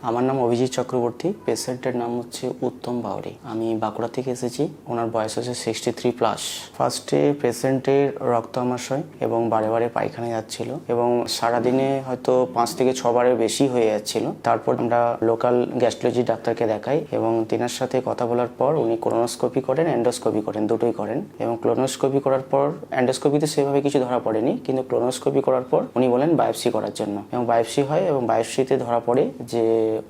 আমার নাম অভিজিৎ চক্রবর্তী। পেশেন্টের নাম হচ্ছে উত্তম বাউরি। আমি বাঁকুড়া থেকে এসেছি। ওনার বয়স হচ্ছে 63+। ফার্স্টে পেশেন্টের রক্ত আমাশয় এবং বারে বারে পায়খানা যাচ্ছিল এবং সারাদিনে হয়তো 5 থেকে 6 বারের বেশি হয়ে যাচ্ছিল। তারপর আমরা লোকাল গ্যাস্ট্রোলজি ডাক্তারকে দেখাই এবং তিনার সাথে কথা বলার পর উনি কোলোনোস্কোপি করেন, এন্ডোস্কোপি করেন, দুটোই করেন। এবং কোলোনোস্কোপি করার পর এন্ডোস্কোপিতে সেভাবে কিছু ধরা পড়েনি, কিন্তু কোলোনোস্কোপি করার পর উনি বলেন বায়োপসি করার জন্য এবং বায়োপসি হয় এবং বায়োপসিতে ধরা পড়ে যে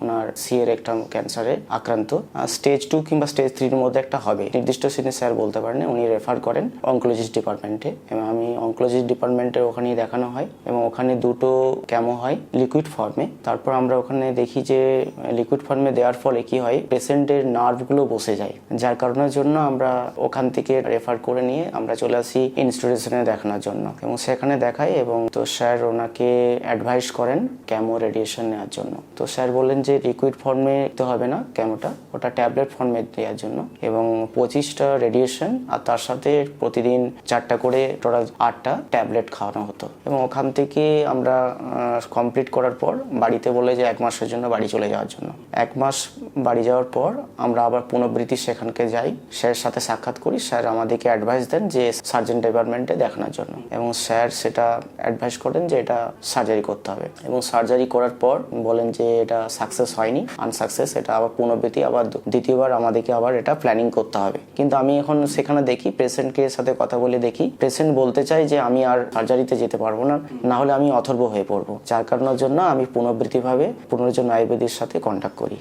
ওনার সিএর একটা ক্যান্সারে আক্রান্ত। স্টেজ 2 কিংবা স্টেজ 3 এর মধ্যে একটা হবে, নির্দিষ্ট সিনে স্যার বলতে পারেন। উনি রেফার করেন অনকোলজিস্ট ডিপার্টমেন্টে এবং আমি অনকোলজিস্ট ডিপার্টমেন্টে ওখানেই দেখানো হয় এবং ওখানে দুটো ক্যামো হয় লিকুইড ফর্মে। তারপর আমরা ওখানে দেখি যে লিকুইড ফর্মে দেওয়ার ফলে কি হয়, পেশেন্টের নার্ভগুলো বসে যায়, যার কারণের জন্য আমরা ওখান থেকে রেফার করে নিয়ে আমরা চলে আসি ইনস্টিটিউশনে দেখানোর জন্য এবং সেখানে দেখাই। এবং তো স্যার ওনাকে অ্যাডভাইস করেন ক্যামো রেডিয়েশন নেওয়ার জন্য। তো স্যার বললেন যে লিকুইড ফর্মে দিতে হবে না ক্যামোটা, ওটা ট্যাবলেট ফর্মে দেওয়ার জন্য এবং 25টা রেডিয়েশন আর তার সাথে প্রতিদিন 4টা করে টোটাল 8টা ট্যাবলেট খাওয়ানো হতো। এবং ওখান থেকে আমরা কমপ্লিট করার পর বাড়িতে বলে যে 1 মাসের জন্য বাড়ি চলে যাওয়ার জন্য। 1 মাস বাড়ি যাওয়ার পর আমরা আবার পুনরাবৃত্তি সেখানকে যাই, স্যারের সাথে সাক্ষাৎ করি। স্যার আমাদেরকে অ্যাডভাইস দেন যে সার্জন ডিপার্টমেন্টে দেখানোর জন্য এবং স্যার সেটা অ্যাডভাইস করেন যে এটা সার্জারি করতে হবে এবং সার্জারি করার পর বলেন যে এটা সাকসেস হয়নি, আনসাকসেস, এটা আবার পুনরাবৃত্তি আবার দ্বিতীয়বার আমাদেরকে আবার এটা প্ল্যানিং করতে হবে। কিন্তু আমি এখন সেখানে দেখি পেশেন্টকে সাথে কথা বলে দেখি পেশেন্ট বলতে চাই যে আমি আর সার্জারিতে যেতে পারবো না, না হলে আমি অথর্ব হয়ে পড়বো, যার কারণের জন্য আমি পুনরাবৃত্তিভাবে পুনর্জন আয়ুর্বেদের সাথে কন্ট্যাক্ট করি।